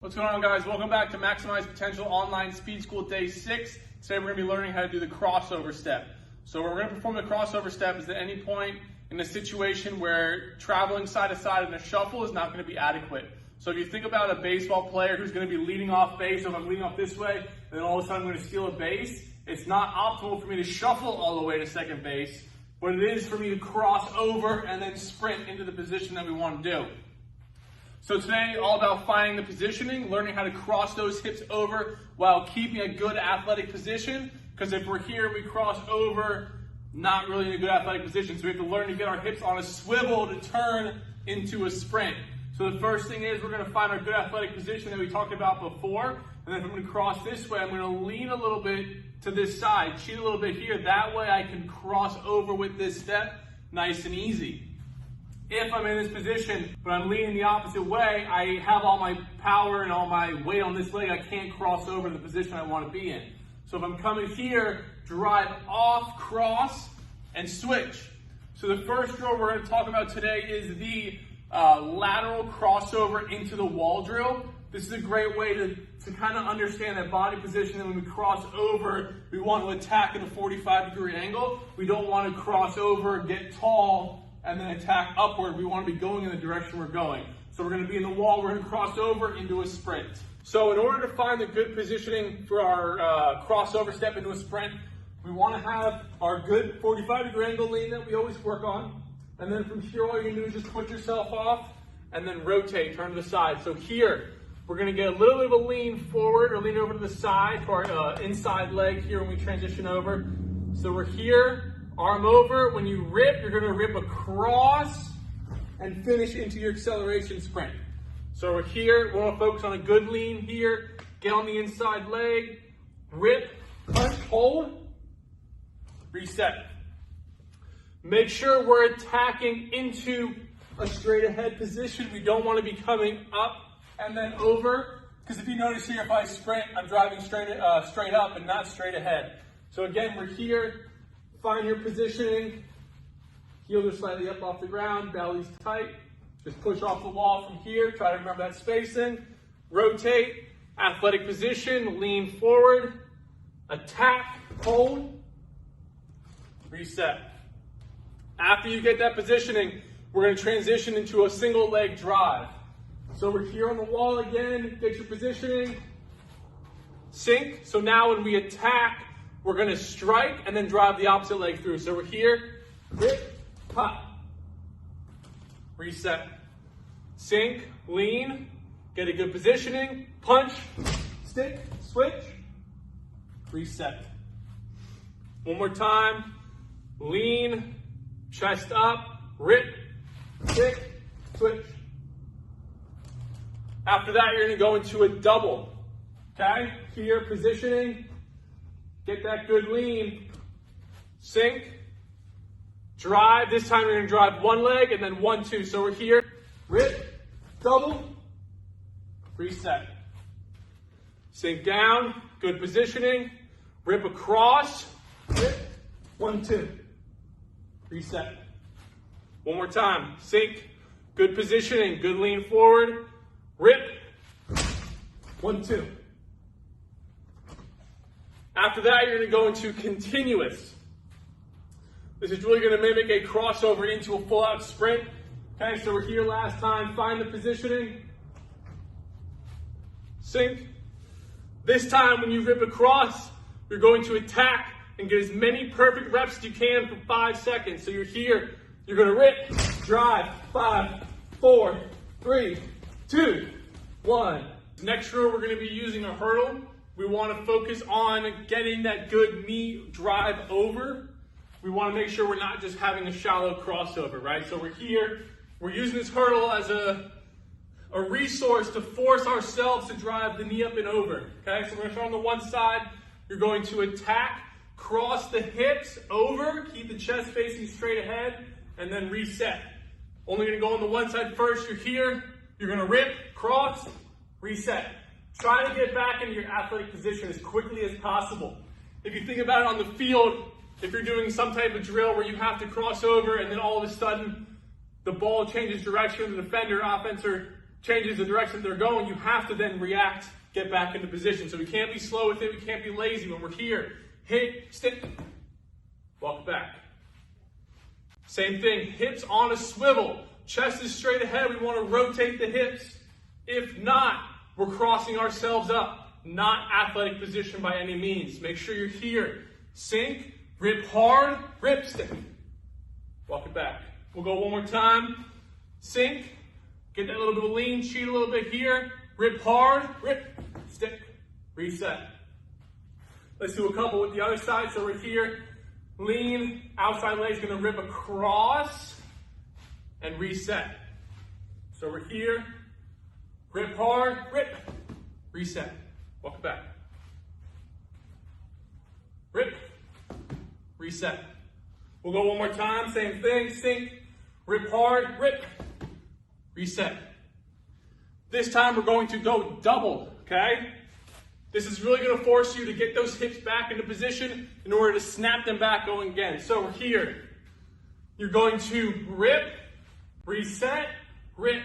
What's going on, guys? Welcome back to Maximize Potential Online Speed School Day 6. Today we're going to be learning how to do the crossover step. So we're going to perform the crossover step is at any point in a situation where traveling side to side in a shuffle is not going to be adequate. So if you think about a baseball player who's going to be leading off base, so if I'm leading off this way, and then all of a sudden I'm going to steal a base, it's not optimal for me to shuffle all the way to second base, but it is for me to cross over and then sprint into the position that we want to do. So today, all about finding the positioning, learning how to cross those hips over while keeping a good athletic position. Because if we're here, we cross over, not really in a good athletic position. So we have to learn to get our hips on a swivel to turn into a sprint. So the first thing is we're going to find our good athletic position that we talked about before. And then if I'm going to cross this way, I'm going to lean a little bit to this side, cheat a little bit here. That way I can cross over with this step nice and easy. If I'm in this position, but I'm leaning the opposite way, I have all my power and all my weight on this leg, I can't cross over the position I want to be in. So if I'm coming here, drive off, cross, and switch. So the first drill we're going to talk about today is the lateral crossover into the wall drill. This is a great way to kind of understand that body position. And when we cross over, we want to attack at a 45-degree angle. We don't want to cross over, get tall, and then attack upward. We want to be going in the direction we're going. So we're going to be in the wall, we're going to cross over into a sprint. So in order to find the good positioning for our crossover step into a sprint, we want to have our good 45-degree angle lean that we always work on. And then from here, all you're going to do is just put yourself off and then rotate, turn to the side. So here, we're going to get a little bit of a lean forward or lean over to the side for our inside leg here when we transition over. So we're here. Arm over. When you rip, you're going to rip across and finish into your acceleration sprint. So we're here. We want to focus on a good lean here. Get on the inside leg. Rip, punch, hold, reset. Make sure we're attacking into a straight ahead position. We don't want to be coming up and then over. Because if you notice here, if I sprint, I'm driving straight up and not straight ahead. So again, we're here. Find your positioning, heels are slightly up off the ground, belly's tight. Just push off the wall from here, try to remember that spacing. Rotate, athletic position, lean forward, attack, hold, reset. After you get that positioning, we're going to transition into a single leg drive. So we're here on the wall again, get your positioning, sink. So now when we attack, we're going to strike and then drive the opposite leg through. So we're here, rip, pop, reset, sink, lean, get a good positioning, punch, stick, switch, reset. One more time, lean, chest up, rip, stick, switch. After that, you're going to go into a double. Okay, here, positioning. Get that good lean, sink, drive. This time you're going to drive one leg and then 1, 2. So we're here, rip, double, reset. Sink down, good positioning, rip across, rip, 1, 2, reset. One more time, sink, good positioning, good lean forward, rip, 1, 2. After that, you're going to go into continuous. This is really going to mimic a crossover into a full-out sprint. Okay, so we're here last time. Find the positioning. Sink. This time, when you rip across, you're going to attack and get as many perfect reps as you can for 5 seconds. So you're here. You're going to rip, drive, 5, 4, 3, 2, 1. Next row, we're going to be using a hurdle. We want to focus on getting that good knee drive over. We want to make sure we're not just having a shallow crossover, right? So we're here. We're using this hurdle as a resource to force ourselves to drive the knee up and over. Okay, so we're going to start on the one side. You're going to attack, cross the hips over, keep the chest facing straight ahead, and then reset. Only going to go on the one side first. You're here. You're going to rip, cross, reset. Try to get back into your athletic position as quickly as possible. If you think about it on the field, if you're doing some type of drill where you have to cross over and then all of a sudden the ball changes direction, the defender, offenser changes the direction they're going, you have to then react, get back into position. So we can't be slow with it, we can't be lazy. When we're here, hit, stick, walk back. Same thing, hips on a swivel. Chest is straight ahead, we want to rotate the hips. If not, we're crossing ourselves up. Not athletic position by any means. Make sure you're here. Sink, rip hard, rip, stick. Walk it back. We'll go one more time. Sink, get that little bit of lean, cheat a little bit here. Rip hard, rip, stick, reset. Let's do a couple with the other side. So we're here, lean, outside leg's gonna rip across and reset. So we're here, rip hard, rip, reset. Walk it back. Rip, reset. We'll go one more time, same thing, sink, rip hard, rip, reset. This time we're going to go double, okay? This is really gonna force you to get those hips back into position in order to snap them back going again. So we're here. You're going to rip, reset, rip,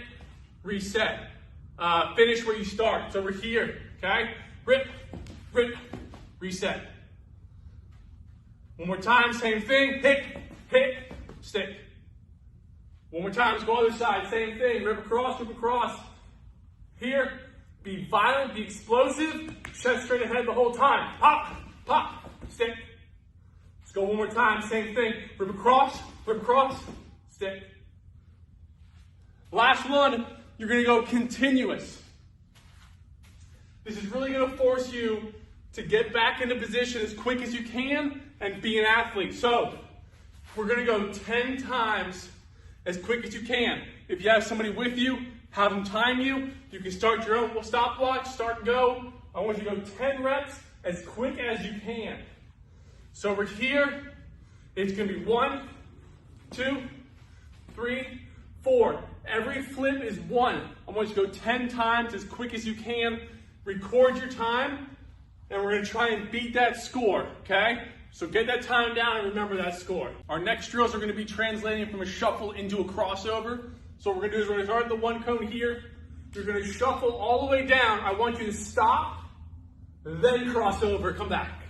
reset. Finish where you start. So we're here, okay? Rip, rip, reset. One more time, same thing. Hit, stick. One more time, let's go other side. Same thing. Rip across, rip across. Here, be violent, be explosive. Chest straight ahead the whole time. Pop, pop, stick. Let's go one more time, same thing. Rip across, stick. Last one, you're gonna go continuous. This is really gonna force you to get back into position as quick as you can and be an athlete. So, we're gonna go 10 times as quick as you can. If you have somebody with you, have them time you. You can start your own stopwatch, start and go. I want you to go 10 reps as quick as you can. So we're here. It's gonna be 1, 2, 3, 4. Every flip is 1. I want you to go 10 times as quick as you can. Record your time, and we're gonna try and beat that score, okay? So get that time down and remember that score. Our next drills are gonna be translating from a shuffle into a crossover. So what we're gonna do is we're gonna start at the one cone here. You're gonna shuffle all the way down. I want you to stop, then cross over, come back.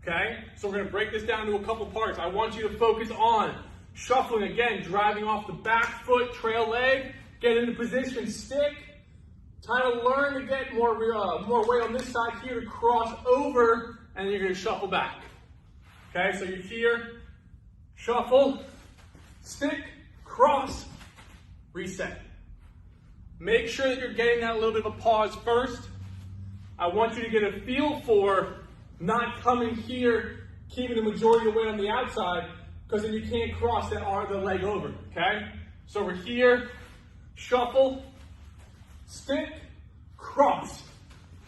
Okay? So we're gonna break this down into a couple parts. I want you to focus on shuffling again, driving off the back foot, trail leg, get into position, stick. Time to learn to get more weight on this side here to cross over, and then you're gonna shuffle back. Okay, so you're here, shuffle, stick, cross, reset. Make sure that you're getting that little bit of a pause first. I want you to get a feel for not coming here, keeping the majority of the weight on the outside, because then you can't cross that arm, the leg over, okay? So we're here, shuffle, stick, cross,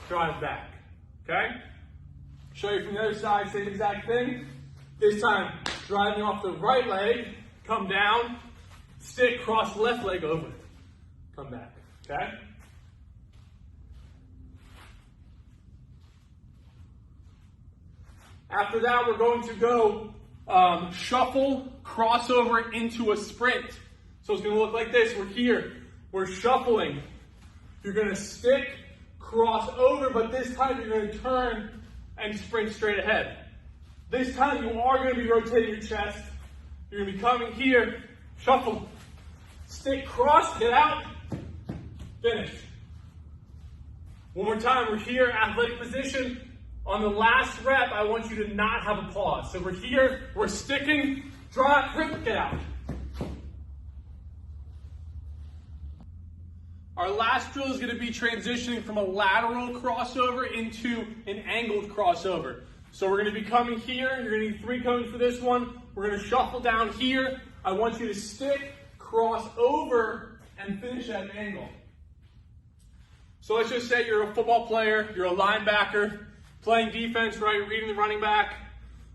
drive back, okay? Show you from the other side, same exact thing. This time, driving off the right leg, come down, stick, cross left leg over, come back, okay? After that, we're going to go shuffle, crossover into a sprint. So it's going to look like this. We're here. We're shuffling. You're going to stick, cross over, but this time you're going to turn and sprint straight ahead. This time you are going to be rotating your chest. You're going to be coming here, shuffle, stick, cross, get out, finish. One more time. We're here, athletic position. On the last rep, I want you to not have a pause. So we're here, we're sticking, drop, rip, get out. Our last drill is going to be transitioning from a lateral crossover into an angled crossover. So we're going to be coming here. You're going to need 3 cones for this one. We're going to shuffle down here. I want you to stick, cross over, and finish at an angle. So let's just say you're a football player, you're a linebacker, playing defense, right, reading the running back.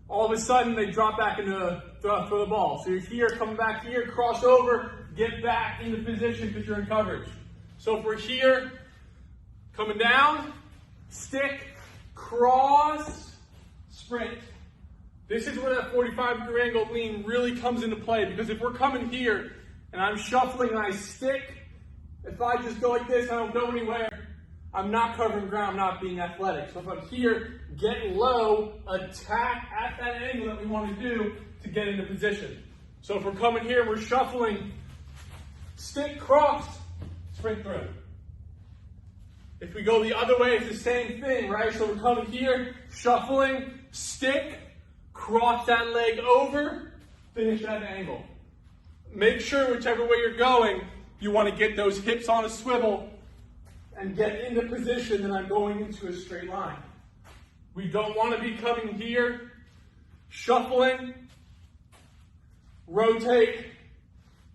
All of a sudden, they drop back into throw the ball. So you're here, coming back here, cross over, get back into position because you're in coverage. So if we're here, coming down, stick, cross, sprint. This is where that 45-degree angle lean really comes into play, because if we're coming here and I'm shuffling and I stick, If I just go like this, I don't go anywhere, I'm not covering ground, I'm not being athletic. So if I'm here, get low, attack at that angle that we want to do to get into position. So if we're coming here, we're shuffling, stick, cross, sprint through. If we go the other way, it's the same thing, right? So we're coming here, shuffling, stick, cross that leg over, finish that angle. Make sure whichever way you're going, you want to get those hips on a swivel and get into position that I'm going into a straight line. We don't want to be coming here, shuffling, rotate,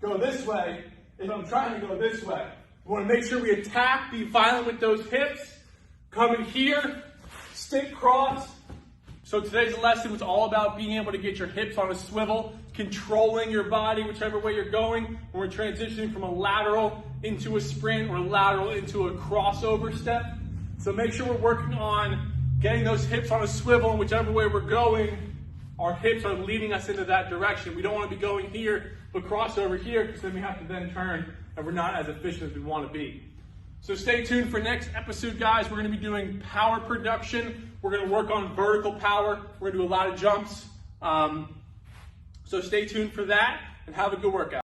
go this way. If I'm trying to go this way, we want to make sure we attack, be violent with those hips, coming here, stick, cross. So today's lesson was all about being able to get your hips on a swivel, controlling your body whichever way you're going when we're transitioning from a lateral into a sprint or a lateral into a crossover step. So make sure we're working on getting those hips on a swivel, and whichever way we're going, our hips are leading us into that direction. We don't want to be going here, but cross over here, because then we have to then turn, and we're not as efficient as we want to be. So stay tuned for next episode, guys. We're going to be doing power production. We're going to work on vertical power. We're going to do a lot of jumps. So stay tuned for that, and have a good workout.